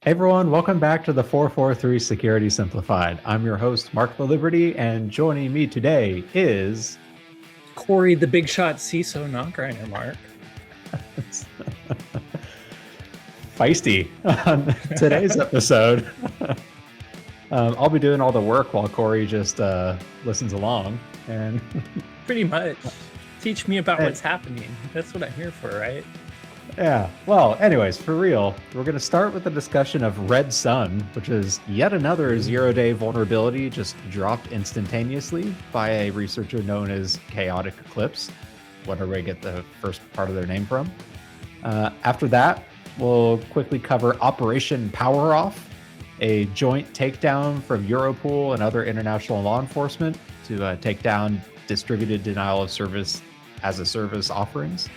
Hey everyone, welcome back to the 443 Security Simplified. I'm your host, Mark the Liberty, and joining me today is Corey, the big shot CISO knock-grinder, Mark. feisty on today's episode. I'll be doing all the work while Corey just listens along. And pretty much. Teach me about what's happening. That's what I'm here for, right? Yeah. Well, anyways, for real, we're going to start with a discussion of RedSun, which is yet another zero-day vulnerability just dropped instantaneously by a researcher known as Chaotic Eclipse, whatever I get the first part of their name from. After that, we'll quickly cover Operation Power Off, a joint takedown from Europol and other international law enforcement to take down distributed denial of service as a service offerings.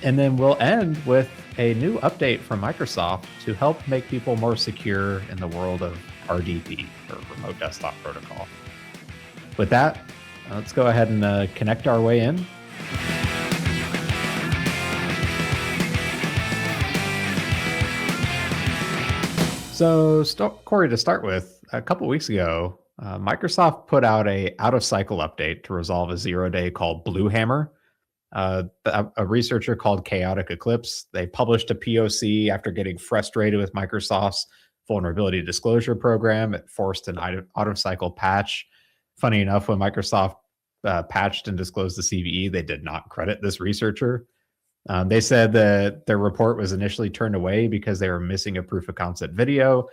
And then we'll end with a new update from Microsoft to help make people more secure in the world of RDP, or Remote Desktop Protocol. With that, let's go ahead and connect our way in. So, Corey, to start with, a couple weeks ago, Microsoft put out a out-of-cycle update to resolve a zero-day called Blue Hammer. A researcher called Chaotic Eclipse, they published a POC after getting frustrated with Microsoft's vulnerability disclosure program. It forced an out-of-cycle patch. Funny enough, when Microsoft patched and disclosed the CVE, they did not credit this researcher. They said that their report was initially turned away because they were missing a proof of concept video.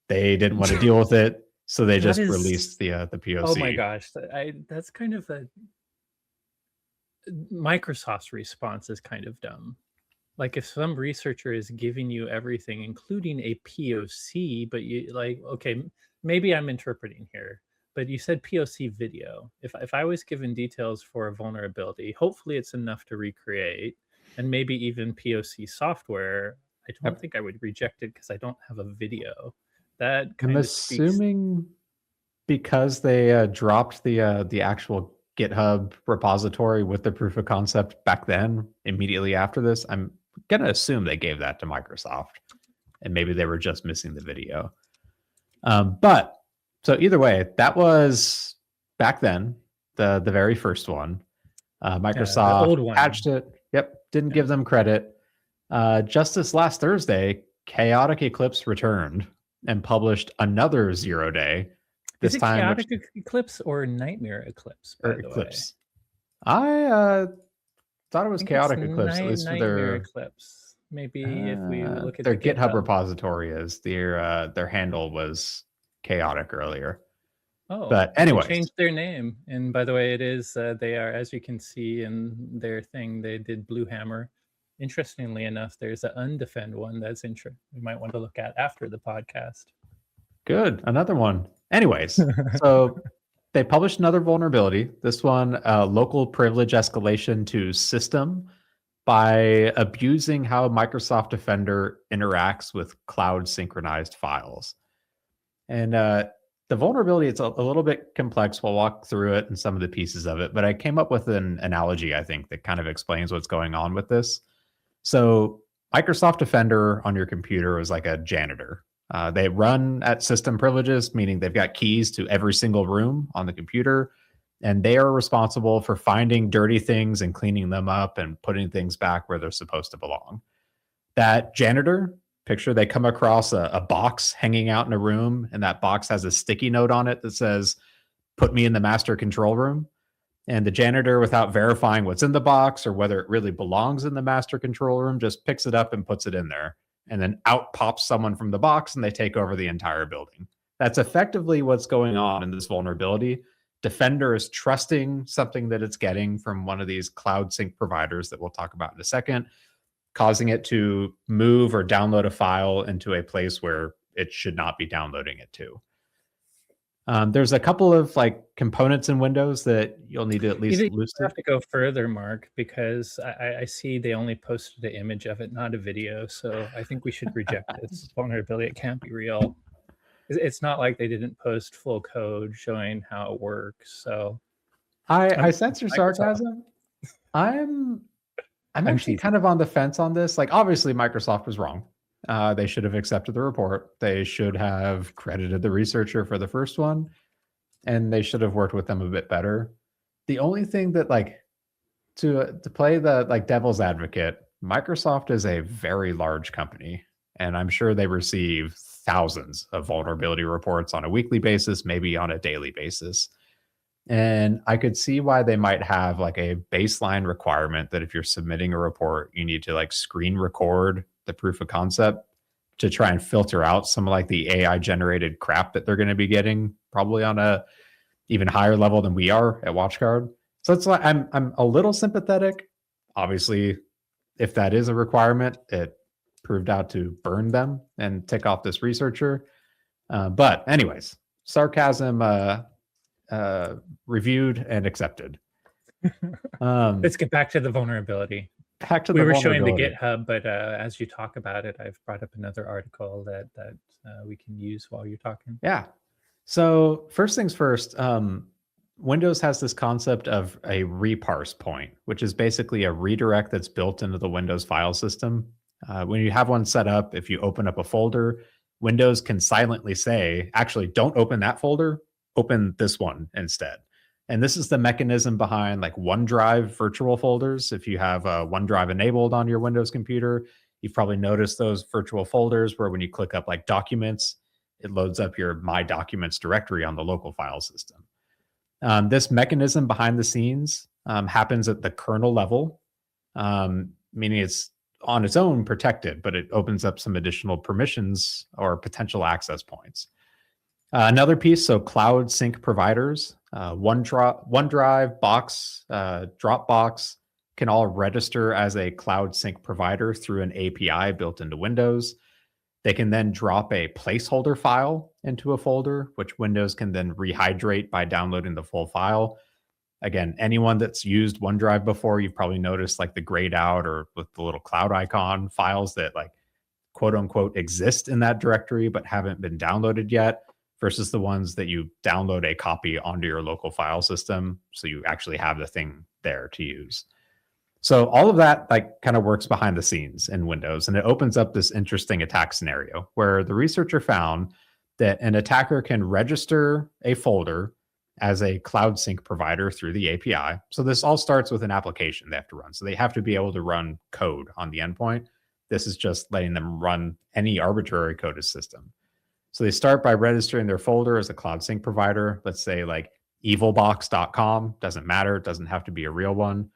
They didn't want to deal with it, so they just released the POC. Oh my gosh, that's kind of a... Microsoft's response is kind of dumb. Like, if some researcher is giving you everything, including a POC, but you like, okay, maybe I'm interpreting here, but you said POC video. If I was given details for a vulnerability, hopefully it's enough to recreate, and maybe even POC software, I don't think I would reject it because I don't have a video. That kind I'm assuming because they dropped the actual GitHub repository with the proof of concept back then, immediately after this, I'm going to assume they gave that to Microsoft, and maybe they were just missing the video. But so either way, that was back then, the very first one. Microsoft the old one. patched it. Yep. Didn't give them credit. Just this last Thursday, Chaotic Eclipse returned and published another zero-day. This is it time Chaotic Eclipse or Nightmare Eclipse? By the Eclipse. Way? I thought it was Chaotic Eclipse. At least Nightmare Eclipse. Maybe if we look at their GitHub repository is their handle was Chaotic earlier. Oh, but anyway, they changed their name. And by the way, it is they are, as you can see in their thing, they did Blue Hammer. Interestingly enough, there's an undefend one that's interesting. We might want to look at after the podcast. Good, another one. Anyways, so they published another vulnerability. This one, local privilege escalation to system by abusing how Microsoft Defender interacts with cloud synchronized files. And the vulnerability, it's a little bit complex. We'll walk through it and some of the pieces of it, but I came up with an analogy, I think, that kind of explains what's going on with this. So Microsoft Defender on your computer is like a janitor. They run at system privileges, meaning they've got keys to every single room on the computer, and they are responsible for finding dirty things and cleaning them up and putting things back where they're supposed to belong. That janitor, picture they come across a box hanging out in a room, and that box has a sticky note on it that says, "Put me in the master control room." And the janitor, without verifying what's in the box or whether it really belongs in the master control room, just picks it up and puts it in there. And then out pops someone from the box and they take over the entire building. That's effectively what's going on in this vulnerability. Defender is trusting something that it's getting from one of these cloud sync providers that we'll talk about in a second, causing it to move or download a file into a place where it should not be downloading it to. There's a couple of like components in Windows that you'll need to at least loosen. You have to go further, Mark, because I see they only posted the image of it, not a video. So I think we should reject this vulnerability. It can't be real. It's not like they didn't post full code showing how it works. So I sense your sarcasm. I'm actually kind of on the fence on this. Like, obviously Microsoft was wrong. They should have accepted the report. They should have credited the researcher for the first one, and they should have worked with them a bit better. The only thing that, like, to play the like devil's advocate, Microsoft is a very large company, and I'm sure they receive thousands of vulnerability reports on a weekly basis, maybe on a daily basis. And I could see why they might have like a baseline requirement that if you're submitting a report, you need to like screen record the proof of concept to try and filter out some of like the AI generated crap that they're going to be getting probably on a even higher level than we are at WatchGuard. So it's like I'm a little sympathetic. Obviously, if that is a requirement, it proved out to burn them and tick off this researcher. But anyways, sarcasm reviewed and accepted. Let's get back to the vulnerability. Back to we the were showing the vulnerability. GitHub, but as you talk about it, I've brought up another article that we can use while you're talking. Yeah. So first things first, Windows has this concept of a reparse point, which is basically a redirect that's built into the Windows file system. When you have one set up, if you open up a folder, Windows can silently say, actually, don't open that folder, open this one instead. And this is the mechanism behind like OneDrive virtual folders. If you have OneDrive enabled on your Windows computer, you've probably noticed those virtual folders where when you click up like documents, it loads up your My Documents directory on the local file system. This mechanism behind the scenes happens at the kernel level, meaning it's on its own protected, but it opens up some additional permissions or potential access points. Another piece, so cloud sync providers, OneDrive, Box, Dropbox can all register as a cloud sync provider through an API built into Windows. They can then drop a placeholder file into a folder, which Windows can then rehydrate by downloading the full file. Again, anyone that's used OneDrive before, you've probably noticed like the grayed out or with the little cloud icon files that like quote unquote exist in that directory but haven't been downloaded yet, versus the ones that you download a copy onto your local file system. So you actually have the thing there to use. So all of that like kind of works behind the scenes in Windows, and it opens up this interesting attack scenario where the researcher found that an attacker can register a folder as a cloud sync provider through the API. So this all starts with an application they have to run. So they have to be able to run code on the endpoint. This is just letting them run any arbitrary coded system. So they start by registering their folder as a cloud sync provider. Let's say like evilbox.com, doesn't matter. It doesn't have to be a real one.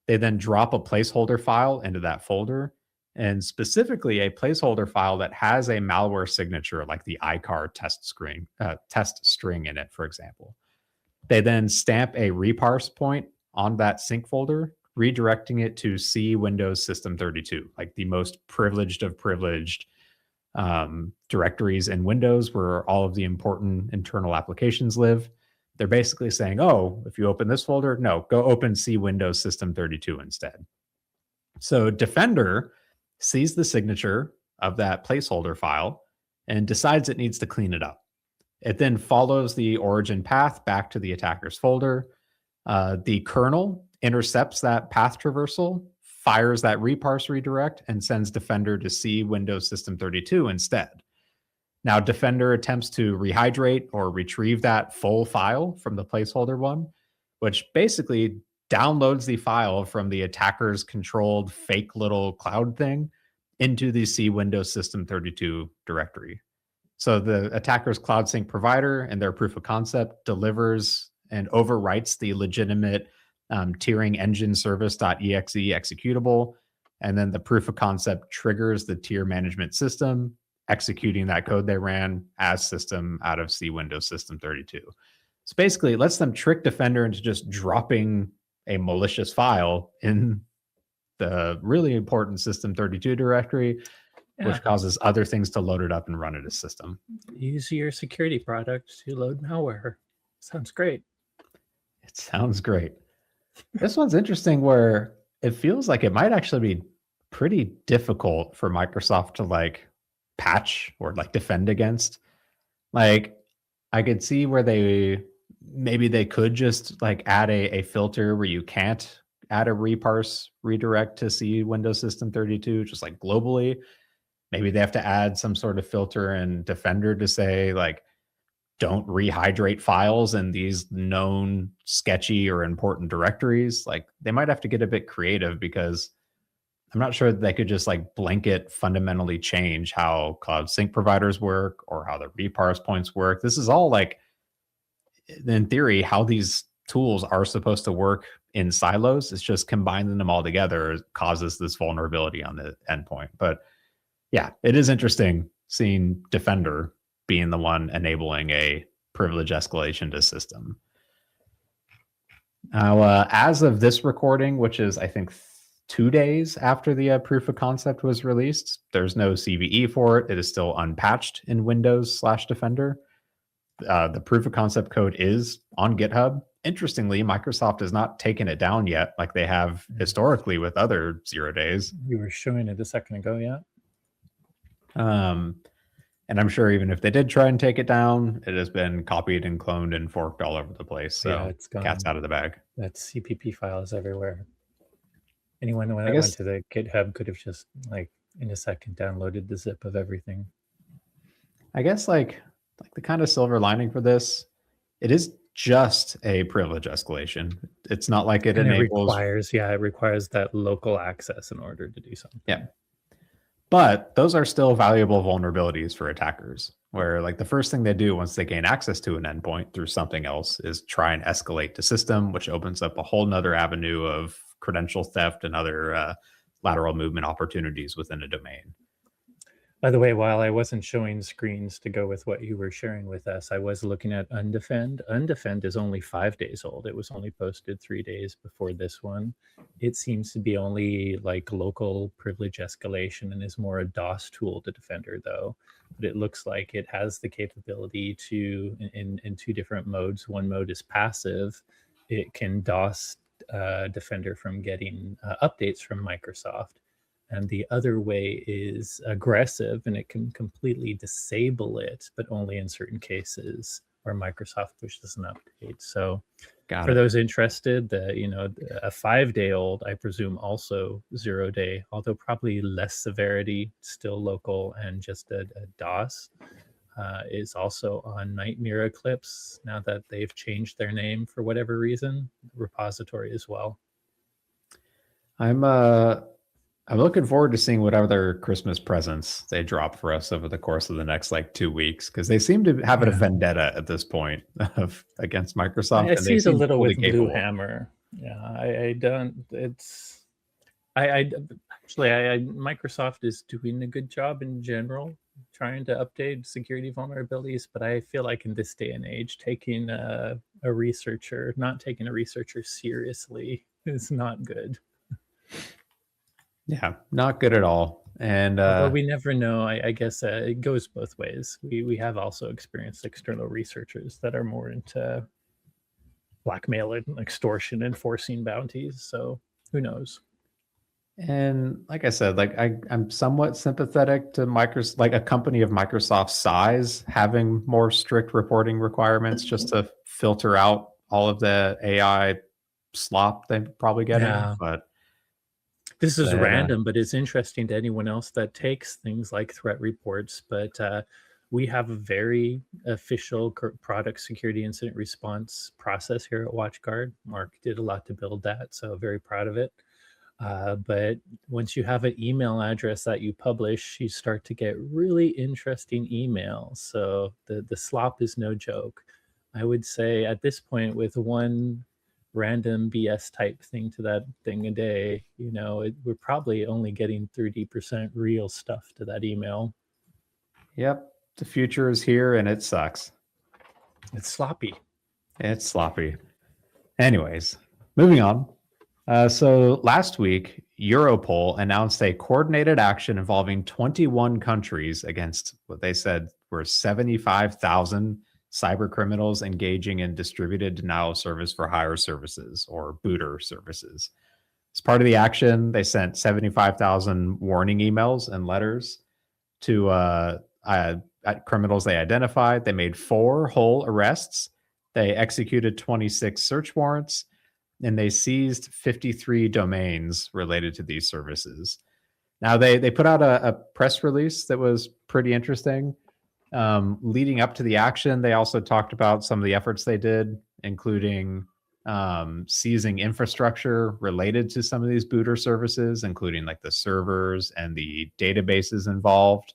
They then drop a placeholder file into that folder, and specifically a placeholder file that has a malware signature like the iCar test string in it, for example. They then stamp a reparse point on that sync folder, redirecting it to C Windows System 32, like the most privileged of privileged directories in Windows where all of the important internal applications live. They're basically saying, oh, if you open this folder, no, go open C Windows System 32 instead. So Defender sees the signature of that placeholder file and decides it needs to clean it up. It then follows the origin path back to the attacker's folder. The kernel intercepts that path traversal, fires that reparse redirect, and sends Defender to C Windows System 32 instead. Now, Defender attempts to rehydrate or retrieve that full file from the placeholder one, which basically downloads the file from the attacker's controlled fake little cloud thing into the C Windows System 32 directory. So the attacker's cloud sync provider and their proof of concept delivers and overwrites the legitimate tiering engine service.exe executable. And then the proof of concept triggers the tier management system, executing that code they ran as system out of C Windows System 32. So basically, it lets them trick Defender into just dropping a malicious file in the really important System 32 directory, which causes other things to load it up and run it as system. Use your security product to load malware. Sounds great. It sounds great. This one's interesting where it feels like it might actually be pretty difficult for Microsoft to like patch or like defend against. Like I could see where they could just like add a filter where you can't add a reparse redirect to see Windows System 32 just like globally. Maybe they have to add some sort of filter in Defender to say, like, don't rehydrate files in these known sketchy or important directories. Like, they might have to get a bit creative, because I'm not sure that they could just like blanket fundamentally change how cloud sync providers work or how the reparse points work. This is all like, in theory, how these tools are supposed to work in silos. It's just combining them all together causes this vulnerability on the endpoint. But yeah, it is interesting seeing Defender being the one enabling a privilege escalation to system. Now, as of this recording, which is, I think, 2 days after the proof of concept was released, there's no CVE for it. It is still unpatched in Windows/Defender. The proof of concept code is on GitHub. Interestingly, Microsoft has not taken it down yet, like they have historically with other 0 days. You were showing it a second ago, yeah. And I'm sure even if they did try and take it down, it has been copied and cloned and forked all over the place. So Yeah, it's gone. cat's out of the bag. That's CPP files everywhere. Anyone that went to the GitHub could have just, like, in a second downloaded the zip of everything. I guess like the kind of silver lining for this, it is just a privilege escalation. It's not like it enables. It requires that local access in order to do something. Yeah. But those are still valuable vulnerabilities for attackers, where like the first thing they do once they gain access to an endpoint through something else is try and escalate to system, which opens up a whole nother avenue of credential theft and other lateral movement opportunities within a domain. By the way, while I wasn't showing screens to go with what you were sharing with us, I was looking at Undefend. Undefend is only 5 days old. It was only posted 3 days before this one. It seems to be only like local privilege escalation and is more a DOS tool to Defender, though. But it looks like it has the capability to, in 2 different modes. One mode is passive. It can DOS Defender from getting updates from Microsoft. And the other way is aggressive, and it can completely disable it, but only in certain cases where Microsoft pushes an update. So for those interested, a 5-day-old, I presume also 0-day, although probably less severity, still local, and just a DOS, is also on Nightmare Eclipse, now that they've changed their name for whatever reason, repository as well. I'm looking forward to seeing what other Christmas presents they drop for us over the course of the next 2 weeks, because they seem to have a vendetta at this point against Microsoft. I see it a little with Blue Hammer. Yeah, I don't. It's Microsoft is doing a good job in general, trying to update security vulnerabilities, but I feel like in this day and age, not taking a researcher seriously is not good. Yeah, not good at all. And but we never know. I guess it goes both ways. We have also experienced external researchers that are more into blackmail and extortion and forcing bounties. So who knows? And like I said, I'm somewhat sympathetic to Microsoft, like a company of Microsoft's size, having more strict reporting requirements just to filter out all of the AI slop they're probably getting. Yeah. But this is random, but it's interesting to anyone else that takes things like threat reports. But we have a very official product security incident response process here at WatchGuard. Mark did a lot to build that, so very proud of it. But once you have an email address that you publish, you start to get really interesting emails. So the slop is no joke. I would say at this point, with one random BS type thing to that thing a day, we're probably only getting 30% real stuff to that email. Yep. The future is here and it sucks. It's sloppy. It's sloppy. Anyways, moving on. So last week, Europol announced a coordinated action involving 21 countries against what they said were 75,000 cyber criminals engaging in distributed denial of service for hire services, or booter services. As part of the action, they sent 75,000 warning emails and letters to criminals they identified. They made 4 whole arrests. They executed 26 search warrants, and they seized 53 domains related to these services. Now they put out a press release that was pretty interesting. Leading up to the action, they also talked about some of the efforts they did, including seizing infrastructure related to some of these booter services, including like the servers and the databases involved.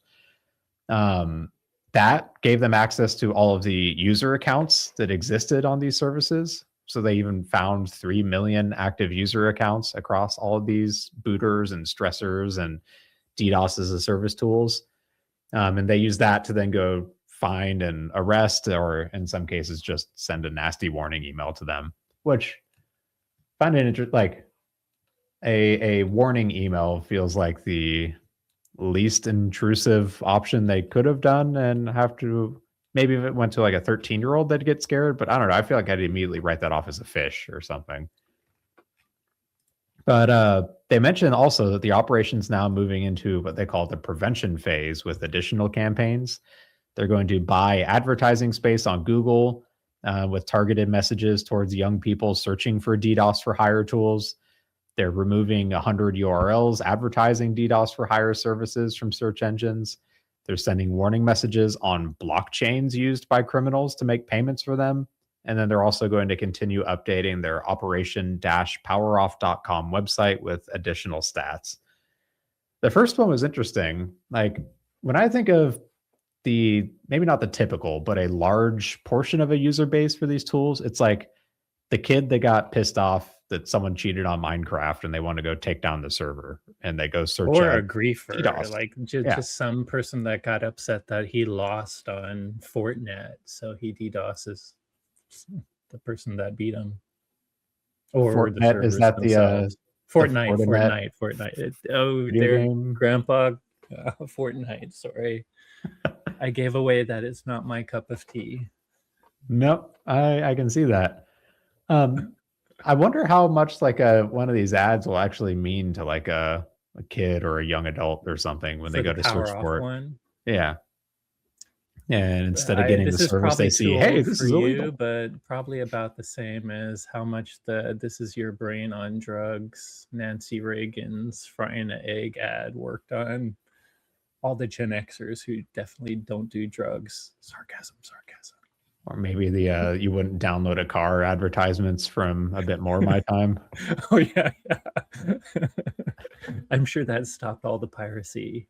That gave them access to all of the user accounts that existed on these services. So they even found 3 million active user accounts across all of these booters and stressors and DDoS as a service tools. And they use that to then go find and arrest, or in some cases, just send a nasty warning email to them, which I find it like a warning email feels like the least intrusive option they could have done, and have to, maybe if it went to like a 13-year-old, they'd get scared, but I don't know. I feel like I'd immediately write that off as a fish or something. But they mentioned also that the operation's now moving into what they call the prevention phase with additional campaigns. They're going to buy advertising space on Google with targeted messages towards young people searching for DDoS-for-hire tools. They're removing 100 URLs advertising DDoS-for-hire services from search engines. They're sending warning messages on blockchains used by criminals to make payments for them. And then they're also going to continue updating their operation-poweroff.com website with additional stats. The first one was interesting. Like, when I think of maybe not the typical, but a large portion of a user base for these tools, it's like the kid that got pissed off that someone cheated on Minecraft and they want to go take down the server, and they go search or a griefer, DDoS. like just some person that got upset that he lost on Fortnite, so he DDoSes the person that beat him. Or Fortnite, the servers is that themselves. Fortnite. Oh, Video their game? grandpa, Fortnite. Sorry, I gave away that it's not my cup of tea. Nope, I can see that. I wonder how much like one of these ads will actually mean to like a kid or a young adult or something when they go to search for it. One. Yeah. And instead of getting the this is service, they probably see, too hey, old this for is you, illegal. but probably about the same as how much the "This Is Your Brain on Drugs" Nancy Reagan's frying an egg ad worked on all the Gen Xers who definitely don't do drugs. Sarcasm. Or maybe the you wouldn't download a car advertisements from A Bit More of My Time. Oh yeah. I'm sure that stopped all the piracy.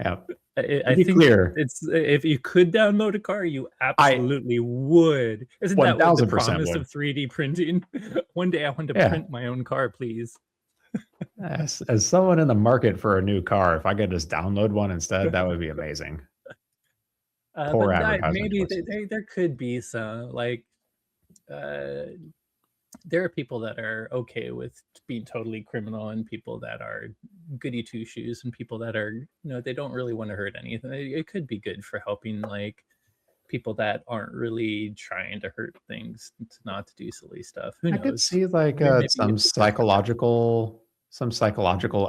Yeah. I think clear, it's, if you could download a car, you absolutely would. Isn't that what the 1000% promise would. of 3D printing? One day I want to print my own car, please. As someone in the market for a new car, if I could just download one instead, that would be amazing. Poor advertisement. Maybe there could be some, like, there are people that are okay with being totally criminal, and people that are goody two shoes, and people that are, they don't really want to hurt anything. It could be good for helping like people that aren't really trying to hurt things, not to do silly stuff. Who knows? I could see like some psychological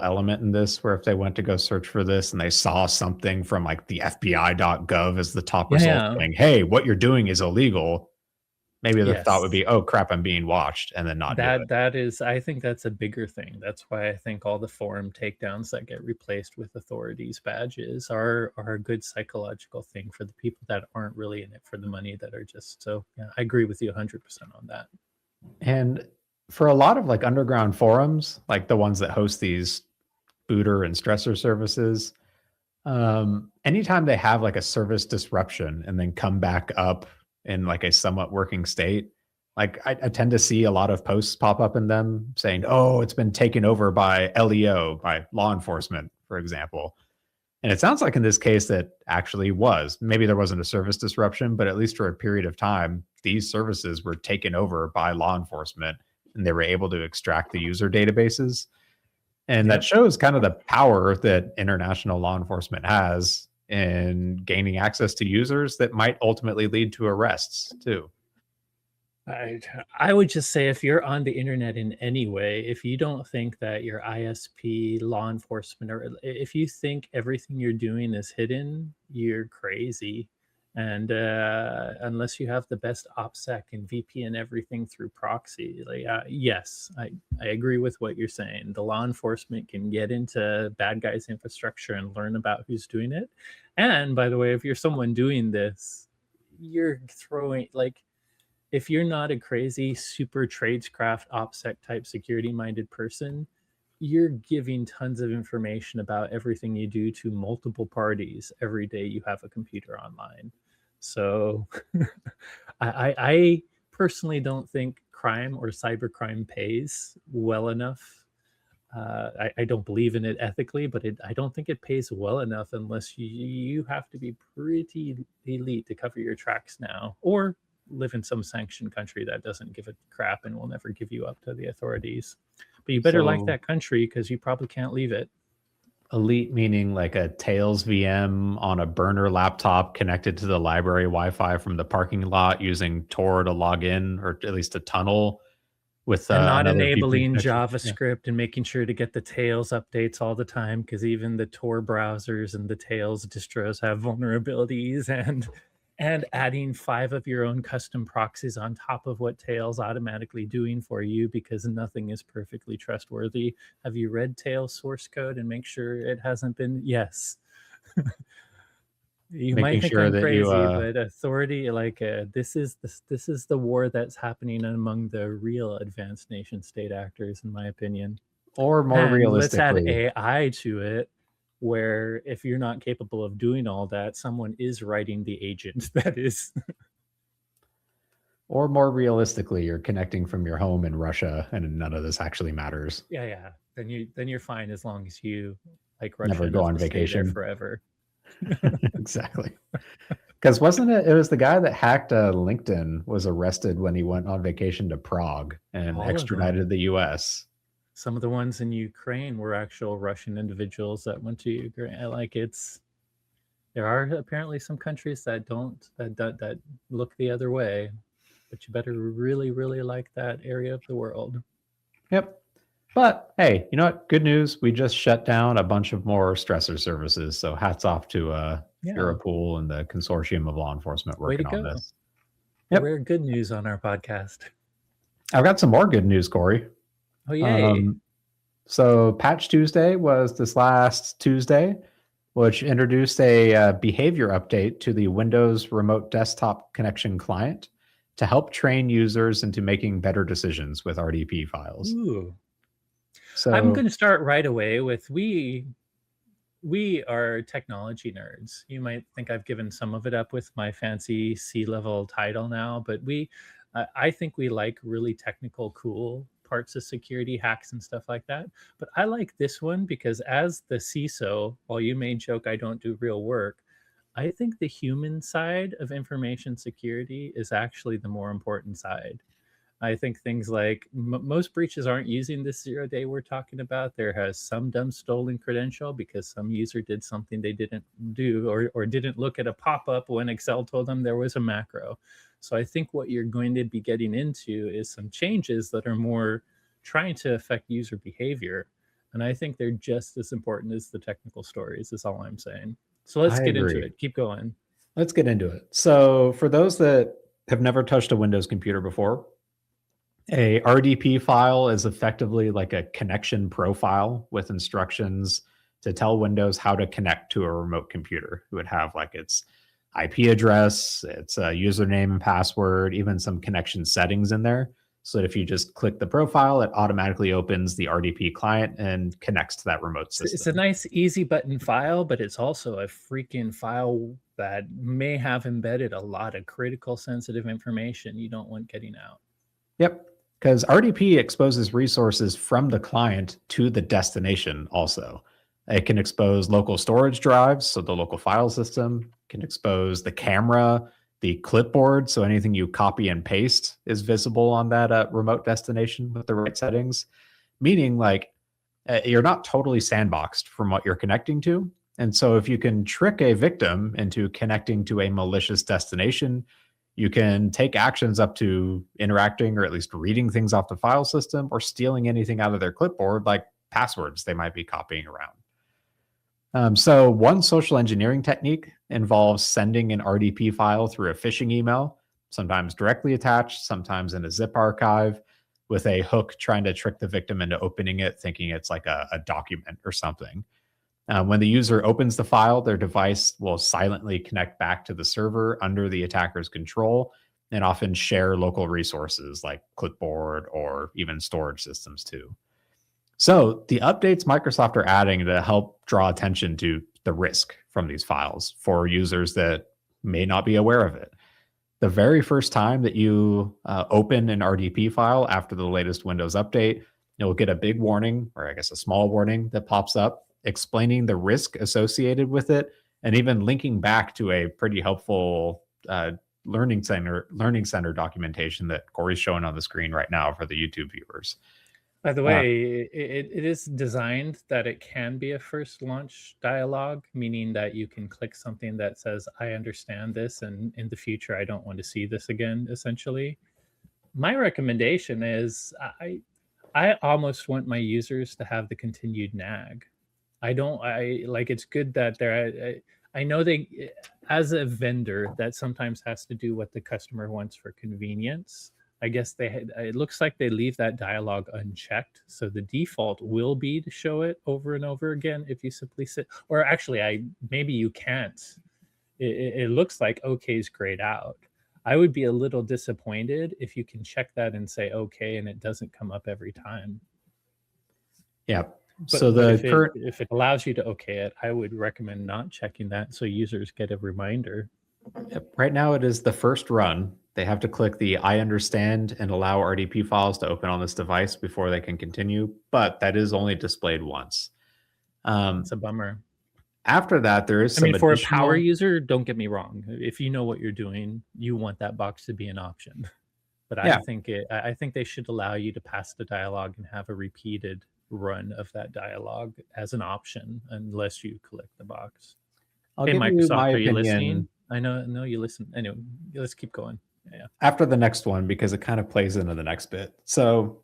element in this, where if they went to go search for this and they saw something from like the FBI.gov as the top result saying, hey, what you're doing is illegal, maybe the thought would be, oh crap, I'm being watched, and then not do it. That is, I think that's a bigger thing. That's why I think all the forum takedowns that get replaced with authorities badges are a good psychological thing for the people that aren't really in it for the money, that are just, so yeah, I agree with you 100% on that. And for a lot of like underground forums, like the ones that host these booter and stressor services, anytime they have like a service disruption and then come back up in like a somewhat working state, like I tend to see a lot of posts pop up in them saying, oh, it's been taken over by LEO, by law enforcement, for example. And it sounds like in this case that actually was. Maybe there wasn't a service disruption, but at least for a period of time, these services were taken over by law enforcement, and they were able to extract the user databases. And that shows kind of the power that international law enforcement has in gaining access to users that might ultimately lead to arrests too. I would just say, if you're on the internet in any way, if you don't think that your ISP, law enforcement, or if you think everything you're doing is hidden, you're crazy. And unless you have the best OPSEC and VPN everything through proxy, like yes, I agree with what you're saying. The law enforcement can get into bad guys' infrastructure and learn about who's doing it. And by the way, if you're someone doing this, you're throwing, like, if you're not a crazy super tradescraft OPSEC type security minded person, you're giving tons of information about everything you do to multiple parties every day you have a computer online. So I personally don't think crime or cybercrime pays well enough. I don't believe in it ethically, but I don't think it pays well enough unless you have to be pretty elite to cover your tracks now, or live in some sanctioned country that doesn't give a crap and will never give you up to the authorities. But you better like So- that country, because you probably can't leave it. Elite meaning like a Tails VM on a burner laptop connected to the library Wi-Fi from the parking lot using Tor to log in, or at least a tunnel with And not another VPN enabling connection. Yeah. JavaScript and making sure to get the Tails updates all the time, because even the Tor browsers and the Tails distros have vulnerabilities, and adding 5 of your own custom proxies on top of what Tails automatically doing for you, because nothing is perfectly trustworthy. Have you read Tails source code and make sure it hasn't been? Yes. You might Making think sure I'm that crazy, you but authority, like this is the war that's happening among the real advanced nation state actors, in my opinion. or more And let's add realistically, AI to it, where if you're not capable of doing all that, someone is writing the agent that is. you're connecting from your home in Russia and none of this actually matters. Yeah. Then you're fine, as long as you, like, Russia Never go on doesn't stay there vacation. forever. Exactly. Because wasn't it was the guy that hacked LinkedIn was arrested when he went on vacation to Prague and All of extradited them. to the US. Some of the ones in Ukraine were actual Russian individuals that went to Ukraine. Like, there are apparently some countries that don't, that look the other way, but you better really, really like that area of the world. Yep. But hey, you know what? Good news. We just shut down a bunch of more stressor services. So hats off to Yeah. Europol and the consortium of law enforcement Way to working on go. this. Yep. Rare good news on our podcast. I've got some more good news, Corey. Oh, yay. So Patch Tuesday was this last Tuesday, which introduced a behavior update to the Windows Remote Desktop Connection client to help train users into making better decisions with RDP files. Ooh. So I'm going to start right away with, we are technology nerds. You might think I've given some of it up with my fancy C-level title now, but I think we like really technical, cool parts of security hacks and stuff like that. But I like this one because, as the CISO, while you may joke I don't do real work, I think the human side of information security is actually the more important side. I think things like most breaches aren't using this 0-day we're talking about. There has some dumb stolen credential because some user did something they didn't do, or didn't look at a pop-up when Excel told them there was a macro. So I think what you're going to be getting into is some changes that are more trying to affect user behavior. And I think they're just as important as the technical stories, is all I'm saying. So let's get into it. Keep going. Let's get into it. So for those that have never touched a Windows computer before, a RDP file is effectively like a connection profile with instructions to tell Windows how to connect to a remote computer. It would have like its IP address, its username and password, even some connection settings in there. So that if you just click the profile, it automatically opens the RDP client and connects to that remote system. It's a nice, easy button file, but it's also a freaking file that may have embedded a lot of critical, sensitive information you don't want getting out. Yep. Because RDP exposes resources from the client to the destination also. It can expose local storage drives, so the local file system, can expose the camera, the clipboard, so anything you copy and paste is visible on that remote destination with the right settings, meaning like you're not totally sandboxed from what you're connecting to. And so if you can trick a victim into connecting to a malicious destination, you can take actions up to interacting or at least reading things off the file system or stealing anything out of their clipboard, like passwords they might be copying around. So one social engineering technique involves sending an RDP file through a phishing email, sometimes directly attached, sometimes in a zip archive, with a hook trying to trick the victim into opening it, thinking it's like a document or something. When the user opens the file, their device will silently connect back to the server under the attacker's control and often share local resources like clipboard or even storage systems too. So the updates Microsoft are adding to help draw attention to the risk from these files for users that may not be aware of it. The very first time that you open an RDP file after the latest Windows update, you'll get a big warning, or I guess a small warning that pops up explaining the risk associated with it, and even linking back to a pretty helpful learning center documentation that Corey's showing on the screen right now for the YouTube viewers. By the Uh, way, it is designed that it can be a first launch dialogue, meaning that you can click something that says, I understand this, and in the future, I don't want to see this again, essentially. My recommendation is I almost want my users to have the continued nag. I like, it's good that I know they, as a vendor, that sometimes has to do what the customer wants for convenience. I guess it looks like they leave that dialogue unchecked. So the default will be to show it over and over again if you simply sit, or actually, maybe you can't. It looks like OK is grayed out. I would be a little disappointed if you can check that and say OK and it doesn't come up every time. yeah. But, So but the if it allows you to OK it, I would recommend not checking that so users get a reminder. right now it is the first run. They have to click the I understand and allow RDP files to open on this device before they can continue, but that is only displayed once. It's a bummer. After that, there is I some mean, for a power additional. user, don't get me wrong. If you know what you're doing, you want that box to be an option. But I Yeah, think they should allow you to pass the dialogue and have a repeated run of that dialogue as an option, unless you collect the box. I'll Hey, give you Microsoft, my are you listening? opinion I know you listen. Anyway, let's keep going. Yeah. after the next one because it kind of plays into the next bit. So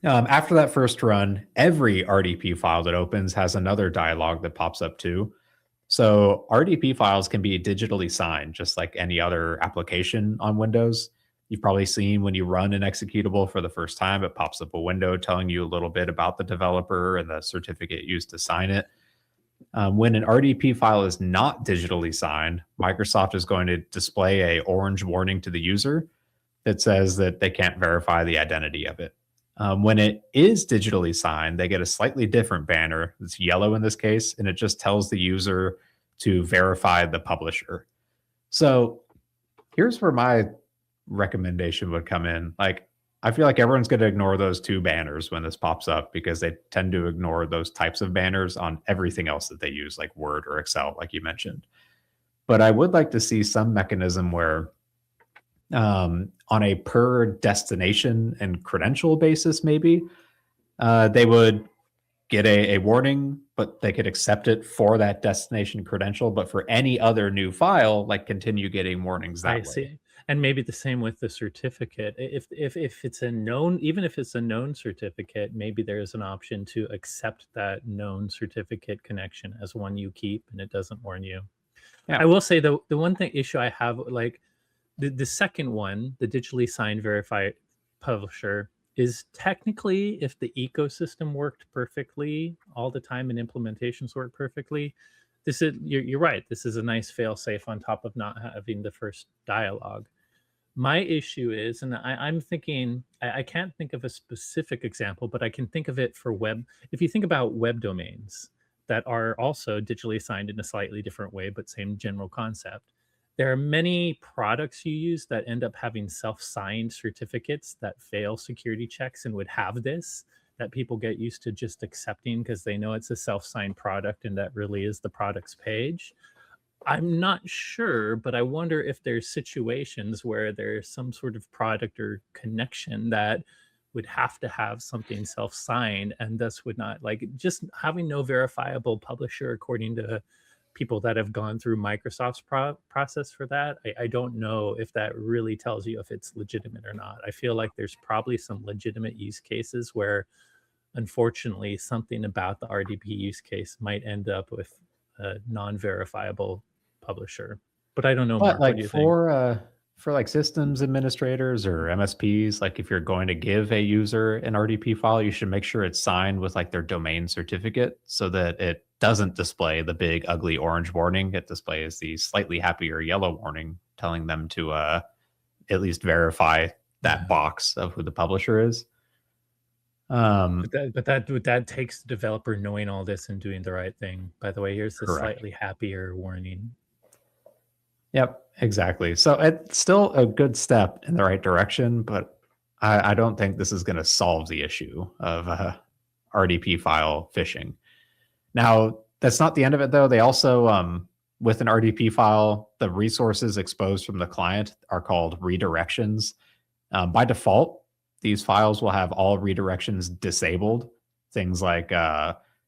after that first run, every RDP file that opens has another dialog that pops up too. So RDP files can be digitally signed, just like any other application on Windows. You've probably seen when you run an executable for the first time, it pops up a window telling you a little bit about the developer and the certificate used to sign it. When an RDP file is not digitally signed, Microsoft is going to display a orange warning to the user that says that they can't verify the identity of it. When it is digitally signed, they get a slightly different banner. It's yellow in this case, and it just tells the user to verify the publisher. So here's where my recommendation would come in. Like, I feel like everyone's going to ignore those two banners when this pops up because they tend to ignore those types of banners on everything else that they use, like Word or Excel, like you mentioned. But I would like to see some mechanism where on a per destination and credential basis, maybe they would get a warning, but they could accept it for that destination credential. But for any other new file, like continue getting warnings I that way. see. And maybe the same with the certificate. If it's a known, even if it's a known certificate, maybe there's an option to accept that known certificate connection as one you keep and it doesn't warn you. Yeah. I will say the one thing issue I have, like the second one, the digitally signed verified publisher, is technically, if the ecosystem worked perfectly all the time and implementations work perfectly, this is you're right. This is a nice fail safe on top of not having the first dialogue. My issue is, and I'm thinking, I can't think of a specific example, but I can think of it for web. If you think about web domains that are also digitally signed in a slightly different way, but same general concept, there are many products you use that end up having self-signed certificates that fail security checks and would have this, that people get used to just accepting because they know it's a self-signed product and that really is the product's page. I'm not sure, but I wonder if there's situations where there's some sort of product or connection that would have to have something self-signed and thus would not, like, just having no verifiable publisher according to people that have gone through Microsoft's process for that. I don't know if that really tells you if it's legitimate or not. I feel like there's probably some legitimate use cases where, unfortunately, something about the RDP use case might end up with a non-verifiable publisher. But I don't know, But Mark. What do like you think? for like systems administrators or MSPs, like if you're going to give a user an RDP file, you should make sure it's signed with like their domain certificate so that it doesn't display the big ugly orange warning. It displays the slightly happier yellow warning telling them to at least verify that Yeah. box of who the publisher is. But that takes the developer knowing all this and doing the right thing. By the way, here's the Correct. slightly happier warning. Yep, exactly. So it's still a good step in the right direction, but I don't think this is going to solve the issue of RDP file phishing. Now, that's not the end of it, though. They also, with an RDP file, the resources exposed from the client are called redirections. By default, these files will have all redirections disabled. Things like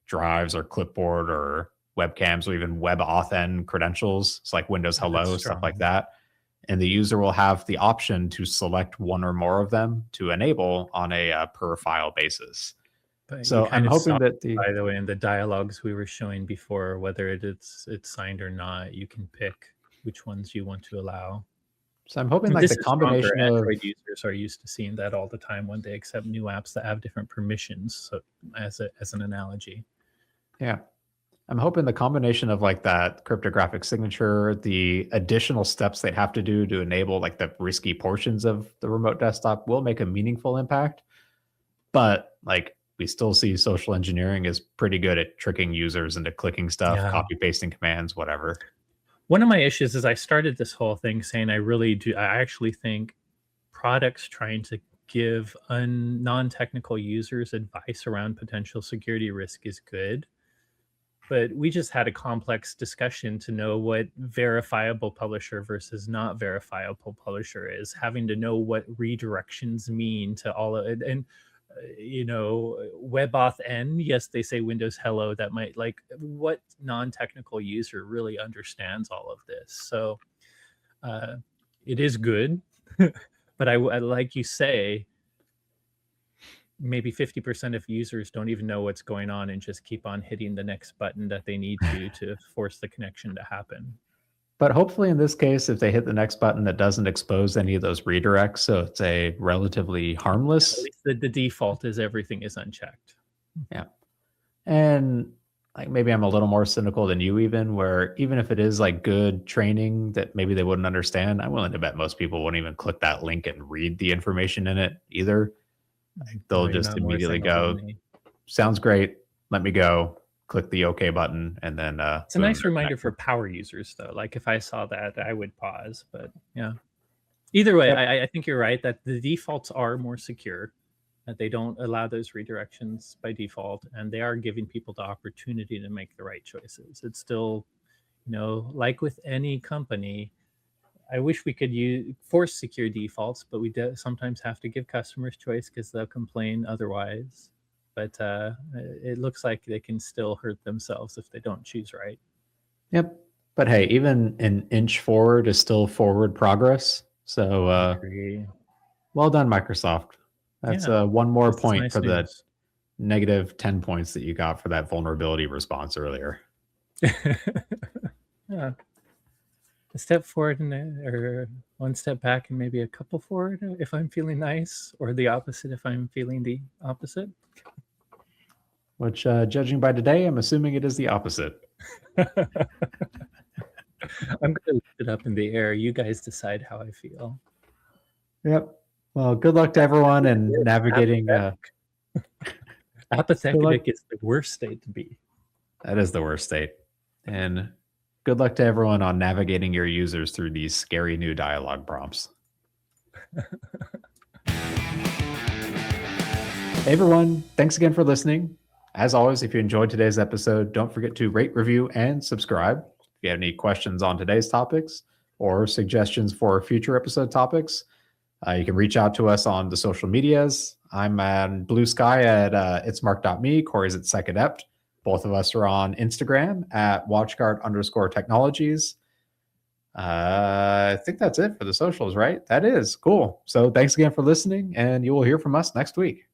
drives or clipboard or webcams or even WebAuthn credentials. It's like Windows Hello, stuff like that. And the user will have the option to select one or more of them to enable on a per file basis. But So I'm hoping that by the way, in the dialogues we were showing before, whether it's signed or not, you can pick which ones you want to allow. So I'm hoping like This the is stronger. combination of Android users are used to seeing that all the time when they accept new apps that have different permissions. So as an analogy. Yeah. I'm hoping the combination of like that cryptographic signature, the additional steps they'd have to do to enable like the risky portions of the remote desktop will make a meaningful impact. But like we still see social engineering is pretty good at tricking users into clicking stuff, Yeah. copy pasting commands, whatever. One of my issues is I started this whole thing saying I actually think products trying to give non-technical users advice around potential security risk is good. But we just had a complex discussion to know what verifiable publisher versus not verifiable publisher is, having to know what redirections mean to all of it. And, WebAuthn, yes, they say Windows Hello. That might what non-technical user really understands all of this. So it is good. But I like you say, maybe 50% of users don't even know what's going on and just keep on hitting the next button that they need to force the connection to happen. But hopefully in this case, if they hit the next button, that doesn't expose any of those redirects. So it's a relatively harmless. At least the default is everything is unchecked. Yeah. And like maybe I'm a little more cynical than you where even if it is like good training that maybe they wouldn't understand, I'm willing to bet most people wouldn't even click that link and read the information in it either. Like they'll just immediately go, sounds great, let me go, click the OK button, and then it's a nice reminder for power users, though. Like if I saw that, I would pause. But yeah, either way, I think you're right that the defaults are more secure, that they don't allow those redirections by default, and they are giving people the opportunity to make the right choices. It's still, like with any company, I wish we could force secure defaults, but we sometimes have to give customers choice because they'll complain otherwise. But it looks like they can still hurt themselves if they don't choose right. Yep. But hey, even an inch forward is still forward progress. So well done, Microsoft. That's one more point for the negative 10 points that you got for that vulnerability response earlier. Yeah. A step forward or one step back and maybe a couple forward if I'm feeling nice, or the opposite if I'm feeling the opposite. Which, judging by today, I'm assuming it is the opposite. I'm going to lift it up in the air. You guys decide how I feel. Yep. Well, good luck to everyone in navigating. Apathetic is the worst state to be. That is the worst state. And good luck to everyone on navigating your users through these scary new dialogue prompts. Hey everyone, thanks again for listening. As always, if you enjoyed today's episode, don't forget to rate, review, and subscribe. If you have any questions on today's topics or suggestions for future episode topics, you can reach out to us on the social medias. I'm on Blue Sky at itsmark.me. Corey's at SecAdept. Both of us are on Instagram at watchguard_technologies. I think that's it for the socials, right? That is cool. So thanks again for listening, and you will hear from us next week.